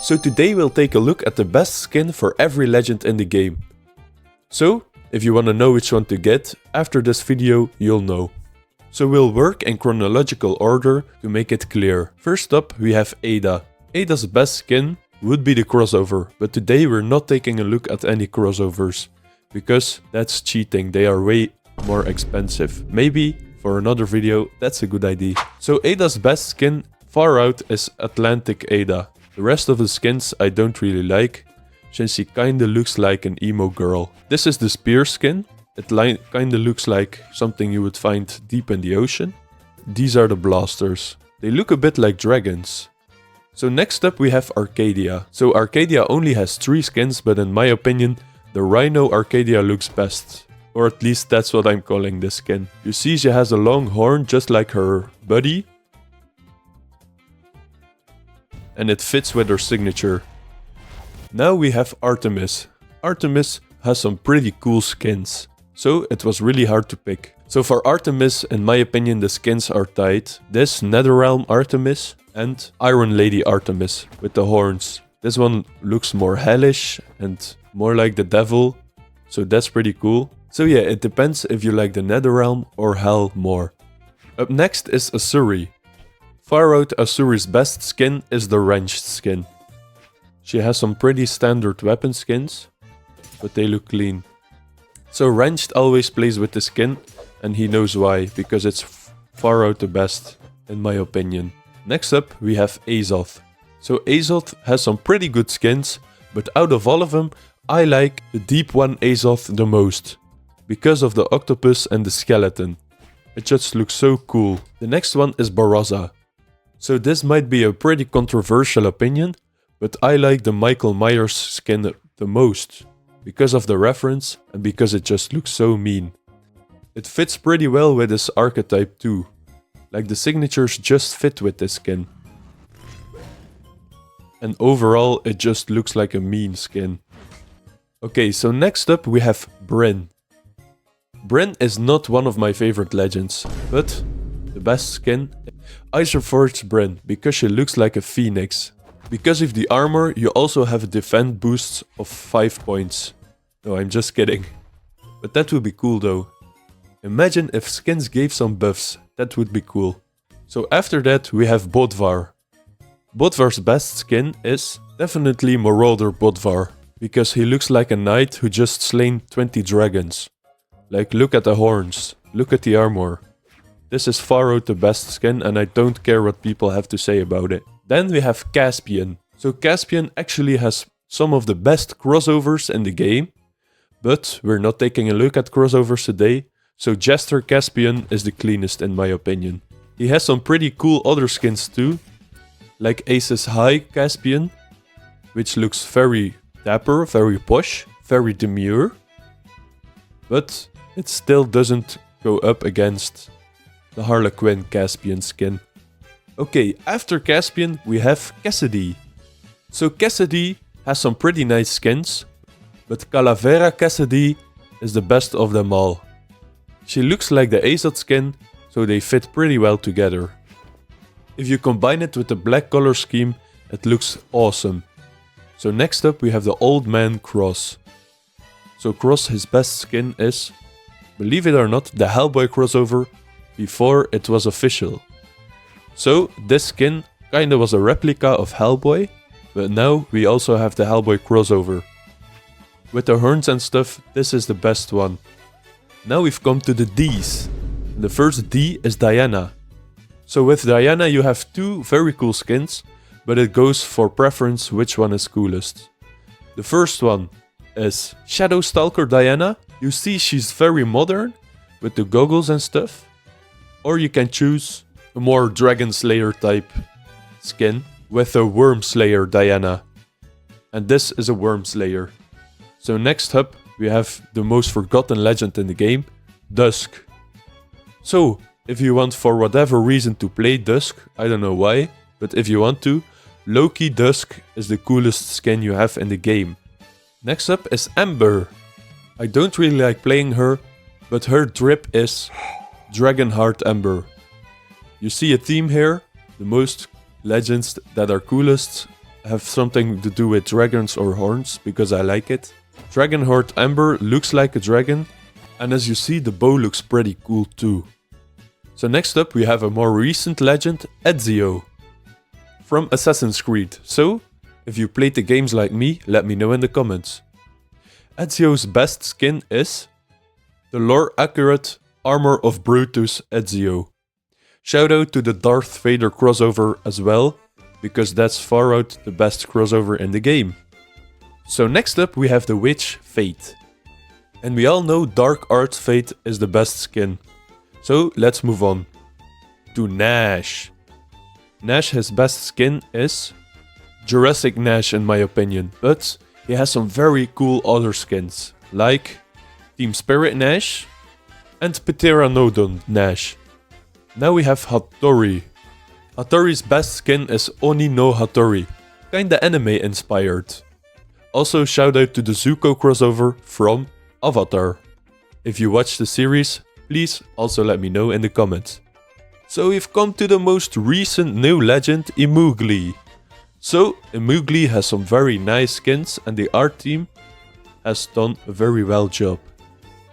So today we'll take a look at the best skin for every legend in the game. So, if you wanna know which one to get, after this video you'll know. So we'll work in chronological order to make it clear. First up we have Ada. Ada's best skin would be the crossover, but today we're not taking a look at any crossovers. Because that's cheating, they are way more expensive. Maybe for another video that's a good idea. So Ada's best skin far out is Atlantic Ada. The rest of the skins I don't really like, since she kinda looks like an emo girl. This is the spear skin. It kinda looks like something you would find deep in the ocean. These are the blasters. They look a bit like dragons. So next up we have Arcadia. So Arcadia only has 3 skins, but in my opinion, the Rhino Arcadia looks best. Or at least that's what I'm calling this skin. You see she has a long horn just like her buddy. And it fits with her signature. Now we have Artemis. Artemis has some pretty cool skins. So it was really hard to pick. So for Artemis, in my opinion, the skins are tight. This Netherrealm Artemis and Iron Lady Artemis with the horns. This one looks more hellish and more like the devil. So that's pretty cool. So yeah, it depends if you like the Netherrealm or Hell more. Up next is Asuri. Far out Asuri's best skin is the wrenched skin. She has some pretty standard weapon skins, but they look clean. So wrenched always plays with the skin, and he knows why, because it's far out the best, in my opinion. Next up we have Azoth. So Azoth has some pretty good skins, but out of all of them, I like the Deep One Azoth the most, because of the octopus and the skeleton. It just looks so cool. The next one is Barraza. So this might be a pretty controversial opinion, but I like the Michael Myers skin the most, because of the reference and because it just looks so mean. It fits pretty well with this archetype too, like the signatures just fit with this skin. And overall it just looks like a mean skin. Okay, so next up we have Brin. Brin is not one of my favorite legends, but the best skin, I support Brin because she looks like a phoenix. Because of the armor, you also have a defense boost of 5 points. No, I'm just kidding. But that would be cool though. Imagine if skins gave some buffs, that would be cool. So after that we have Bodvar. Bodvar's best skin is definitely Marauder Bodvar, because he looks like a knight who just slain 20 dragons. Like, look at the horns, look at the armor. This is far out the best skin and I don't care what people have to say about it. Then we have Caspian. So Caspian actually has some of the best crossovers in the game, but we're not taking a look at crossovers today, so Jester Caspian is the cleanest in my opinion. He has some pretty cool other skins too, like Aces High Caspian, which looks very dapper, very posh, very demure, but it still doesn't go up against the Harlequin Caspian skin. Okay, after Caspian we have Cassidy. So Cassidy has some pretty nice skins, but Calavera Cassidy is the best of them all. She looks like the Azoth skin, so they fit pretty well together. If you combine it with the black color scheme, it looks awesome. So next up we have the Old Man Cross. So Cross, his best skin is, believe it or not, the Hellboy crossover before it was official. So this skin kinda was a replica of Hellboy, but now we also have the Hellboy crossover. With the horns and stuff, this is the best one. Now we've come to the Ds. The first D is Diana. So with Diana you have 2 very cool skins, but it goes for preference which one is coolest. The first one is Shadow Stalker Diana. You see she's very modern, with the goggles and stuff. Or you can choose a more Dragon Slayer type skin with a Worm Slayer Diana. And this is a Worm Slayer. So next up we have the most forgotten legend in the game, Dusk. So if you want for whatever reason to play Dusk, I don't know why, but if you want to, Loki Dusk is the coolest skin you have in the game. Next up is Ember. I don't really like playing her, but her drip is Dragonheart Ember. You see a theme here, the most legends that are coolest have something to do with dragons or horns, because I like it. Dragonheart Ember looks like a dragon, and as you see, the bow looks pretty cool too. So next up we have a more recent legend, Ezio, from Assassin's Creed. So, if you played the games like me, let me know in the comments. Ezio's best skin is the lore-accurate Armor of Brutus Ezio. Shoutout to the Darth Vader crossover as well, because that's far out the best crossover in the game. So next up we have the Witch Fate. And we all know Dark Arts Fate is the best skin. So let's move on to Nash. Nash, his best skin is Jurassic Nash in my opinion, but he has some very cool other skins, like Team Spirit Nash and Pteranodon Nash. Now we have Hattori. Hattori's best skin is Oni no Hattori, kinda anime inspired. Also shoutout to the Zuko crossover from Avatar. If you watch the series, please also let me know in the comments. So we've come to the most recent new legend, Imugli. So Imugli has some very nice skins and the art team has done a very well job.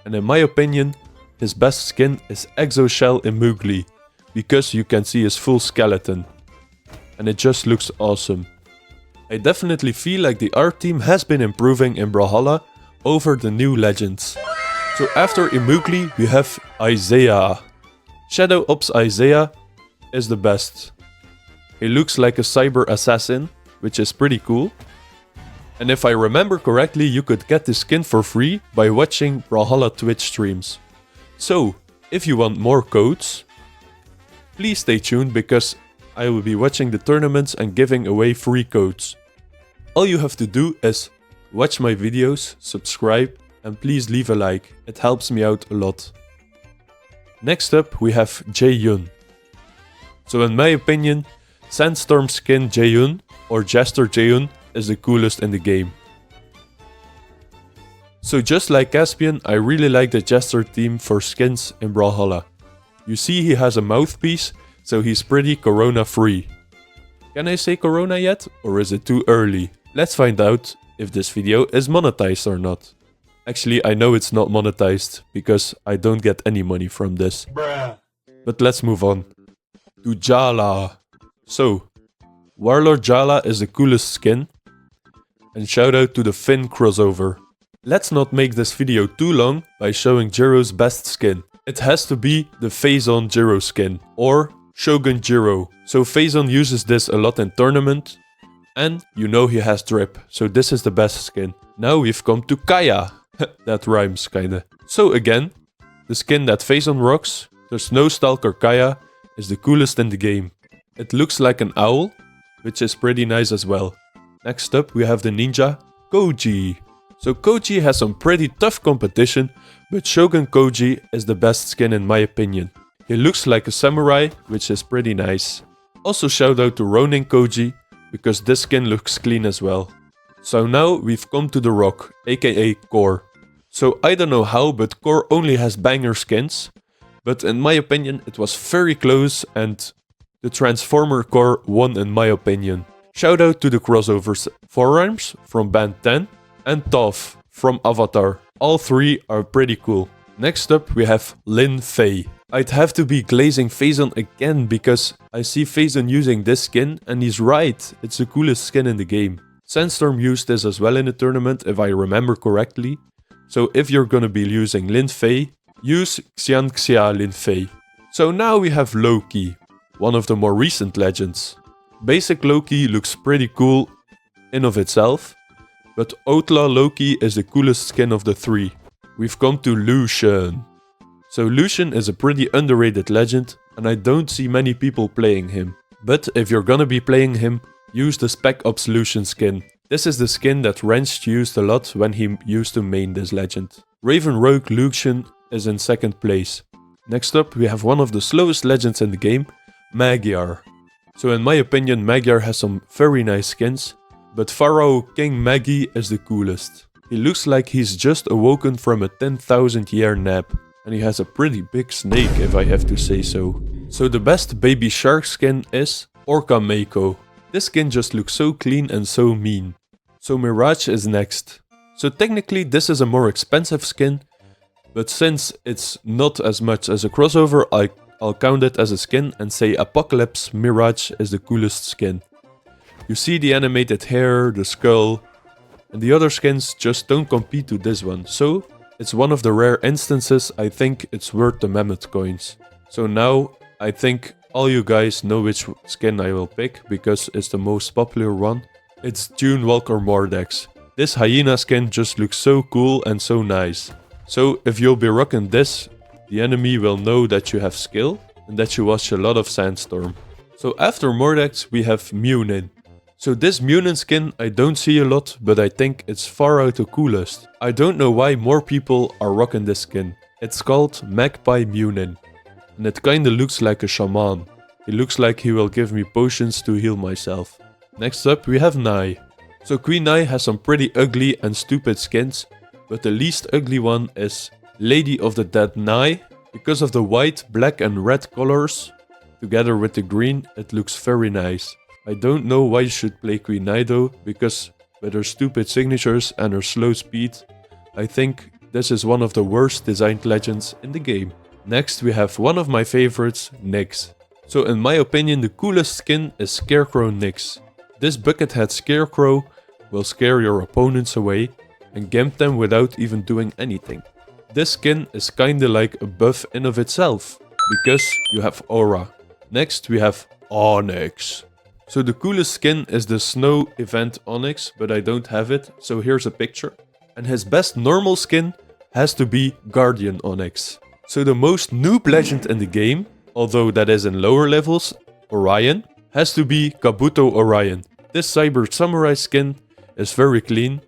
And in my opinion, his best skin is Exoshell Imugli, because you can see his full skeleton. And it just looks awesome. I definitely feel like the art team has been improving in Brawlhalla over the new legends. So after Imugli we have Isaiah. Shadow Ops Isaiah is the best. He looks like a cyber assassin, which is pretty cool. And if I remember correctly, you could get the skin for free by watching Brawlhalla Twitch streams. So, if you want more codes, please stay tuned because I will be watching the tournaments and giving away free codes. All you have to do is watch my videos, subscribe, and please leave a like. It helps me out a lot. Next up we have Jaeyun. So in my opinion, Sandstorm skin Jaeyun or Jester Jaeyun is the coolest in the game. So just like Caspian, I really like the Jester team for skins in Brawlhalla. You see he has a mouthpiece, so he's pretty corona free. Can I say corona yet, or is it too early? Let's find out if this video is monetized or not. Actually, I know it's not monetized, because I don't get any money from this. Bruh. But let's move on to Jala. So, Warlord Jala is the coolest skin. And shoutout to the Finn crossover. Let's not make this video too long by showing Jiro's best skin. It has to be the Phazon Jiro skin, or Shogun Jiro. So Phazon uses this a lot in tournament, and you know he has drip, so this is the best skin. Now we've come to Kaya. That rhymes kinda. So again, the skin that Phazon rocks, the Snow Stalker Kaya, is the coolest in the game. It looks like an owl, which is pretty nice as well. Next up we have the ninja, Koji. So Koji has some pretty tough competition, but Shogun Koji is the best skin in my opinion. He looks like a samurai, which is pretty nice. Also shout out to Ronin Koji, because this skin looks clean as well. So now we've come to the Rock, aka Core. So I don't know how, but Core only has banger skins. But in my opinion it was very close and the Transformer Core won in my opinion. Shout out to the crossovers Forearms from Band 10 and Toph from Avatar. All three are pretty cool. Next up we have Lin Fei. I'd have to be glazing Phazon again because I see Phazon using this skin and he's right, it's the coolest skin in the game. Sandstorm used this as well in the tournament if I remember correctly. So if you're gonna be using Lin Fei, use Xianxia Lin Fei. So now we have Loki, one of the more recent legends. Basic Loki looks pretty cool in of itself, but Outlaw Loki is the coolest skin of the three. We've come to Lucian. So Lucian is a pretty underrated legend and I don't see many people playing him. But if you're gonna be playing him, use the Spec Ops Lucian skin. This is the skin that Wrench used a lot when he used to main this legend. Raven Rogue Lucian is in second place. Next up we have one of the slowest legends in the game, Magyar. So in my opinion Magyar has some very nice skins, but Pharaoh King Magi is the coolest. He looks like he's just awoken from a 10,000 year nap. And he has a pretty big snake if I have to say so. So the best baby shark skin is Orca Mako. This skin just looks so clean and so mean. So Mirage is next. So technically this is a more expensive skin, but since it's not as much as a crossover, I'll count it as a skin and say Apocalypse Mirage is the coolest skin. You see the animated hair, the skull, and the other skins just don't compete to this one, so it's one of the rare instances I think it's worth the mammoth coins. So now I think all you guys know which skin I will pick because it's the most popular one. It's Dune Walker Mordex. This hyena skin just looks so cool and so nice. So if you'll be rocking this, the enemy will know that you have skill and that you watch a lot of Sandstorm. So after Mordex we have Munin. So this Munin skin I don't see a lot, but I think it's far out the coolest. I don't know why more people are rocking this skin. It's called Magpie Munin. And it kinda looks like a shaman. He looks like he will give me potions to heal myself. Next up we have Nai. So Queen Nai has some pretty ugly and stupid skins, but the least ugly one is Lady of the Dead Nai. Because of the white, black and red colors, together with the green, it looks very nice. I don't know why you should play Queen Nai though, because with her stupid signatures and her slow speed, I think this is one of the worst designed legends in the game. Next we have one of my favorites, Nyx. So in my opinion the coolest skin is Scarecrow Nyx. This buckethead Scarecrow will scare your opponents away and gimp them without even doing anything. This skin is kinda like a buff in of itself, because you have aura. Next we have Onyx. So the coolest skin is the snow event Onyx, but I don't have it, so here's a picture. And his best normal skin has to be Guardian Onyx. So the most noob legend in the game, although that is in lower levels, Orion, has to be Kabuto Orion. This Cyber Samurai skin is very clean,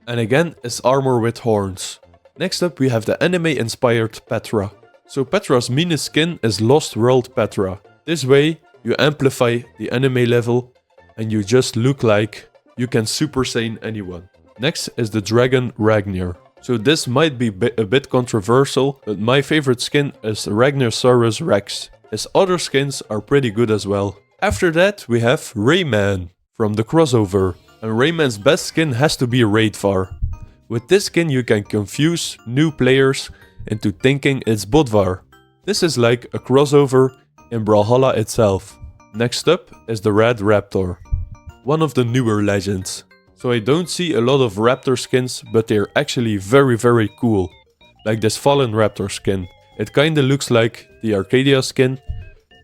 and again is armor with horns. Next up we have the anime inspired Petra. So Petra's meanest skin is Lost World Petra. This way you amplify the anime level and you just look like you can Super Saiyan anyone. Next is the Dragon Ragnar. So this might be a bit controversial, but my favorite skin is Ragnasaurus Rex. His other skins are pretty good as well. After that we have Rayman from the crossover. And Rayman's best skin has to be Raidvar. With this skin you can confuse new players into thinking it's Bodvar. This is like a crossover in Brawlhalla itself. Next up is the Red Raptor, one of the newer legends. So I don't see a lot of raptor skins, but they're actually very cool. Like this Fallen Raptor skin. It kinda looks like the Arcadia skin,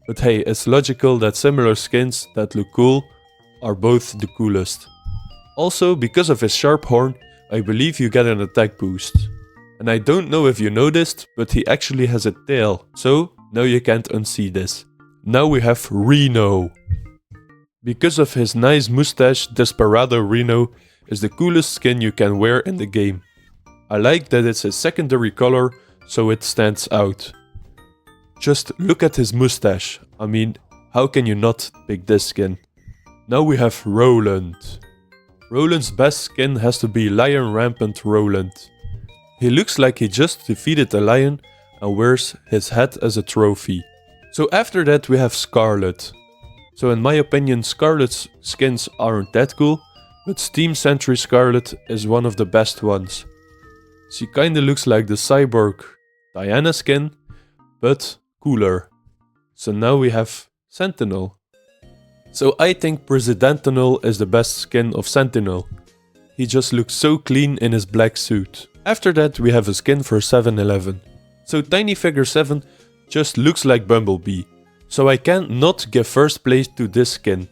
but hey, it's logical that similar skins that look cool are both the coolest. Also, because of his sharp horn, I believe you get an attack boost. And I don't know if you noticed, but he actually has a tail, so now you can't unsee this. Now we have Reno. Because of his nice mustache, Desperado Reno is the coolest skin you can wear in the game. I like that it's a secondary color, so it stands out. Just look at his mustache. I mean, how can you not pick this skin? Now we have Roland. Roland's best skin has to be Lion Rampant Roland. He looks like he just defeated a lion and wears his head as a trophy. So after that we have Scarlet. So in my opinion Scarlet's skins aren't that cool, but Steam Sentry Scarlet is one of the best ones. She kinda looks like the cyborg Diana skin, but cooler. So now we have Sentinel. So I think Presidentinal is the best skin of Sentinel. He just looks so clean in his black suit. After that we have a skin for 7-Eleven. So Tiny Figure 7 just looks like Bumblebee. So I can't not give first place to this skin.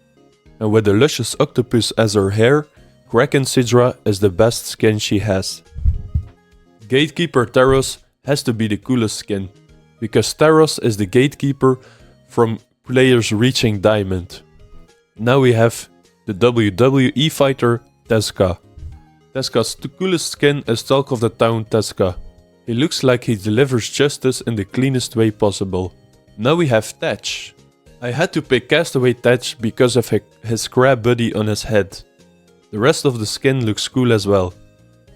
And with the luscious octopus as her hair, Kraken Sidra is the best skin she has. Gatekeeper Taros has to be the coolest skin, because Taros is the gatekeeper from players reaching Diamond. Now we have the WWE fighter Tezuka. Tezuka's coolest skin is Talk of the Town Tezuka. He looks like he delivers justice in the cleanest way possible. Now we have Tetch. I had to pick Castaway Tetch because of his crab buddy on his head. The rest of the skin looks cool as well.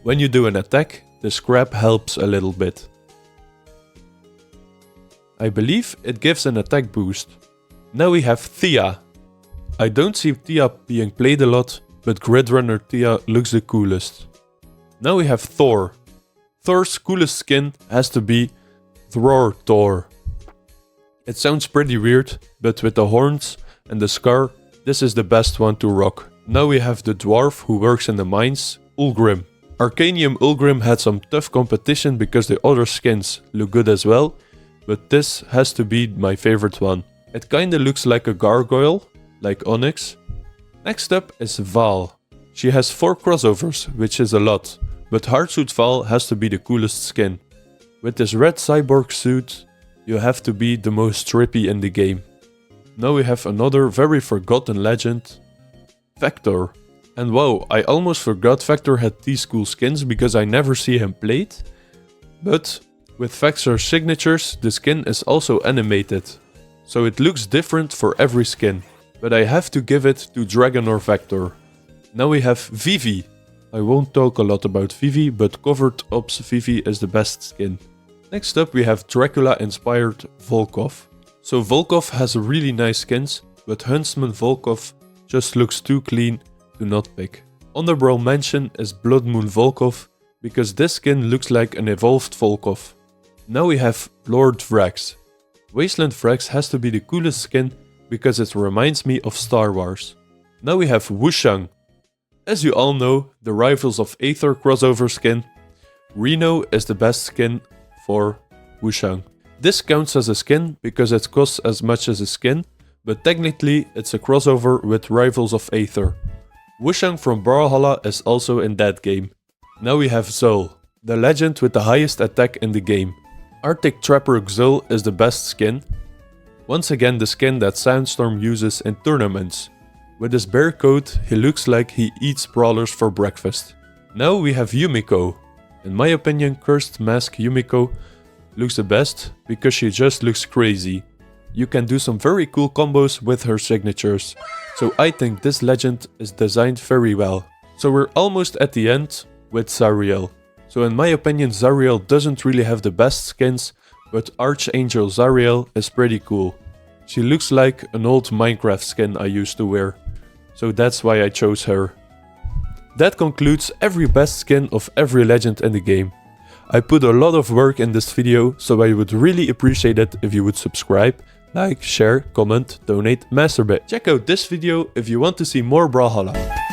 When you do an attack, the scrap helps a little bit. I believe it gives an attack boost. Now we have Thea. I don't see Tia being played a lot, but Gridrunner Tia looks the coolest. Now we have Thor. Thor's coolest skin has to be Thor. It sounds pretty weird, but with the horns and the scar, this is the best one to rock. Now we have the dwarf who works in the mines, Ulgrim. Arcanium Ulgrim had some tough competition because the other skins look good as well, but this has to be my favorite one. It kinda looks like a gargoyle, like Onyx. Next up is Val. She has 4 crossovers, which is a lot, but Hardsuit Val has to be the coolest skin. With this red cyborg suit, you have to be the most trippy in the game. Now we have another very forgotten legend, Vector. And wow, I almost forgot Vector had these cool skins because I never see him played. But with Vector's signatures, the skin is also animated. So it looks different for every skin. But I have to give it to Dragon or Vector. Now we have Vivi. I won't talk a lot about Vivi, but Covered Ops Vivi is the best skin. Next up we have Dracula-inspired Volkov. So Volkov has really nice skins, but Huntsman Volkov just looks too clean to not pick. Underbrawl Mansion is Blood Moon Volkov, because this skin looks like an evolved Volkov. Now we have Lord Vrax. Wasteland Vrax has to be the coolest skin, because it reminds me of Star Wars. Now we have Wushang. As you all know, the Rivals of Aether crossover skin, Reno is the best skin for Wushang. This counts as a skin because it costs as much as a skin, but technically it's a crossover with Rivals of Aether. Wushang from Brawlhalla is also in that game. Now we have Xul, the legend with the highest attack in the game. Arctic Trapper Xul is the best skin. Once again the skin that Sandstorm uses in tournaments. With his bear coat, he looks like he eats brawlers for breakfast. Now we have Yumiko. In my opinion, Cursed Mask Yumiko looks the best because she just looks crazy. You can do some very cool combos with her signatures. So I think this legend is designed very well. So we're almost at the end with Zariel. So in my opinion, Zariel doesn't really have the best skins, but Archangel Zariel is pretty cool. She looks like an old Minecraft skin I used to wear. So that's why I chose her. That concludes every best skin of every legend in the game. I put a lot of work in this video, so I would really appreciate it if you would subscribe, like, share, comment, donate, masturbate. Check out this video if you want to see more Brawlhalla.